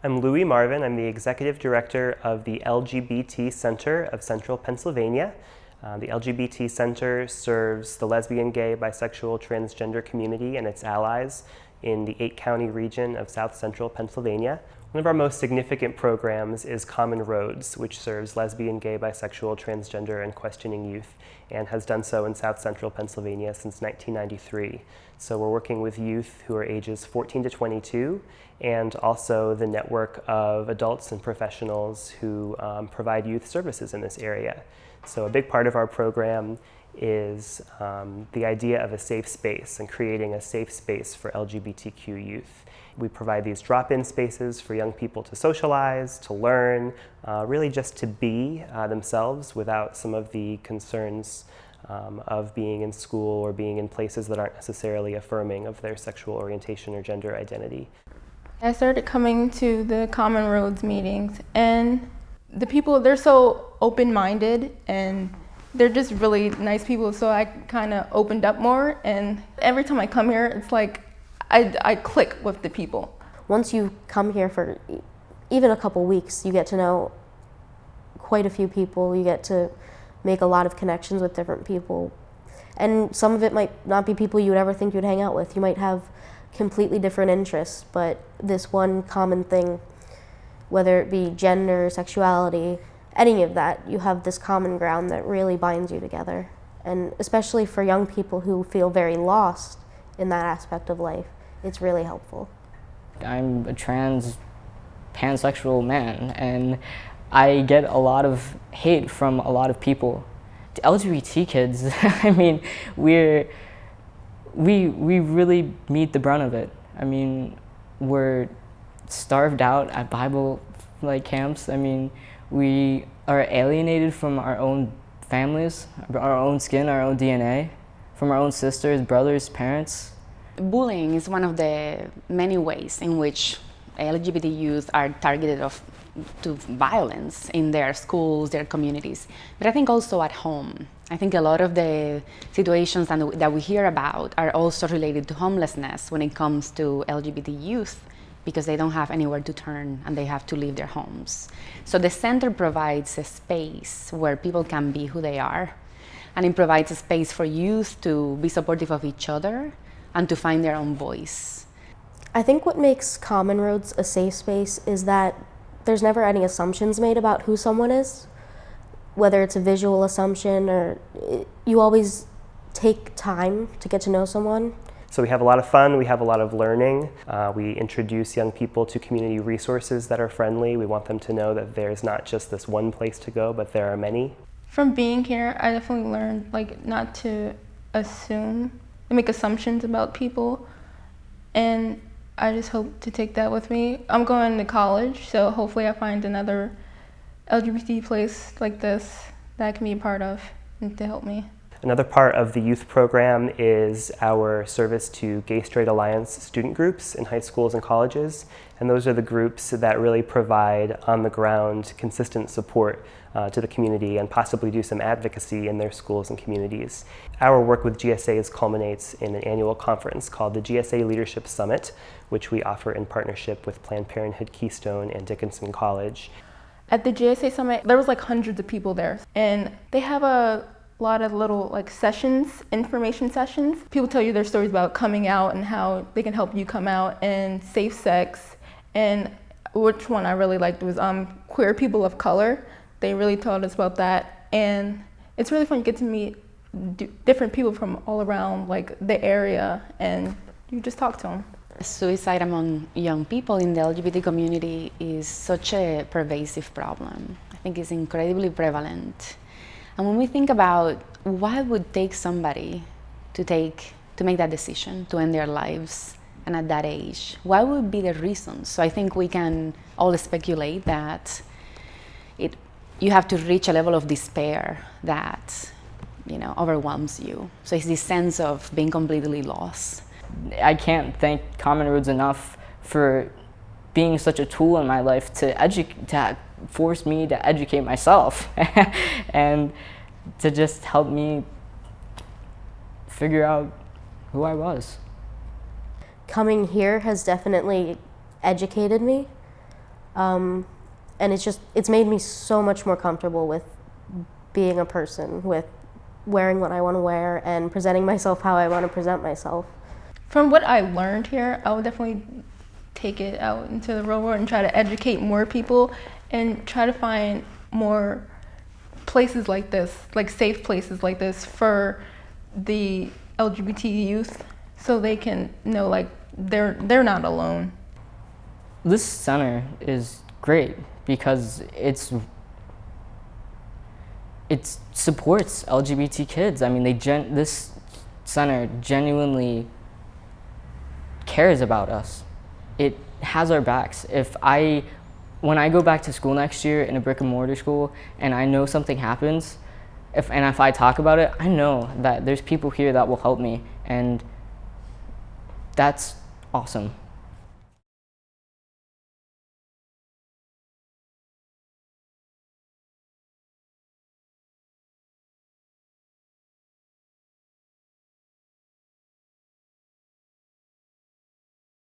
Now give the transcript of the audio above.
I'm Louie Marven. I'm the Executive Director of the LGBT Center of Central Pennsylvania. The LGBT Center serves the lesbian, gay, bisexual, transgender community and its allies in the 8-county region of South Central Pennsylvania. One of our most significant programs is Common Roads, which serves lesbian, gay, bisexual, transgender, and questioning youth, and has done so in South Central Pennsylvania since 1993. So we're working with youth who are ages 14 to 22, and also the network of adults and professionals who provide youth services in this area. So a big part of our program is the idea of a safe space and creating a safe space for LGBTQ youth. We provide these drop-in spaces for young people to socialize, to learn, really just to be themselves without some of the concerns of being in school or being in places that aren't necessarily affirming of their sexual orientation or gender identity. I started coming to the Common Roads meetings, and the people, they're so open-minded and they're just really nice people, so I kind of opened up more, and every time I come here, it's like I click with the people. Once you come here for even a couple weeks, you get to know quite a few people. You get to make a lot of connections with different people. And some of it might not be people you would ever think you'd hang out with. You might have completely different interests, but this one common thing, whether it be gender, sexuality, any of that, you have this common ground that really binds you together. And especially for young people who feel very lost in that aspect of life, it's really helpful. I'm a pansexual man, and I get a lot of hate from a lot of people. The LGBT kids, I mean, we really meet the brunt of it. I mean, we're starved out at Bible camps. I mean, we are alienated from our own families, our own skin, our own DNA, from our own sisters, brothers, parents. Bullying is one of the many ways in which LGBT youth are targeted to violence in their schools, their communities, but I think also at home. I think a lot of the situations that we hear about are also related to homelessness when it comes to LGBT youth, because they don't have anywhere to turn and they have to leave their homes. So the center provides a space where people can be who they are, and it provides a space for youth to be supportive of each other and to find their own voice. I think what makes Common Roads a safe space is that there's never any assumptions made about who someone is, whether it's a visual assumption or you always take time to get to know someone. So we have a lot of fun, we have a lot of learning. We introduce young people to community resources that are friendly. We want them to know that there's not just this one place to go, but there are many. From being here, I definitely learned not to assume and make assumptions about people, and I just hope to take that with me. I'm going to college, so hopefully I find another LGBT place like this that I can be a part of and to help me. Another part of the youth program is our service to Gay Straight Alliance student groups in high schools and colleges, and those are the groups that really provide on-the-ground consistent support to the community and possibly do some advocacy in their schools and communities. Our work with GSAs culminates in an annual conference called the GSA Leadership Summit, which we offer in partnership with Planned Parenthood Keystone and Dickinson College. At the GSA Summit, there was hundreds of people there, and they have a lot of little sessions, information sessions. People tell you their stories about coming out and how they can help you come out, and safe sex, and which one I really liked was queer people of color. They really taught us about that, and it's really fun. You get to meet different people from all around the area, and you just talk to them. Suicide among young people in the LGBT community is such a pervasive problem. I think it's incredibly prevalent. And when we think about what would take somebody to make that decision, to end their lives, and at that age, what would be the reasons? So I think we can all speculate that you have to reach a level of despair that overwhelms you. So it's this sense of being completely lost. I can't thank Common Roads enough for being such a tool in my life to force me to educate myself and to just help me figure out who I was. Coming here has definitely educated me And it's made me so much more comfortable with being a person, with wearing what I want to wear and presenting myself how I want to present myself. From what I learned here, I would definitely take it out into the real world and try to educate more people and try to find more places like this, like safe places like this for the LGBT youth, so they can know like they're not alone. This center is great because it supports LGBT kids. I mean, this center genuinely cares about us. It has our backs. When I go back to school next year in a brick and mortar school and I know something happens, if I talk about it, I know that there's people here that will help me, and that's awesome.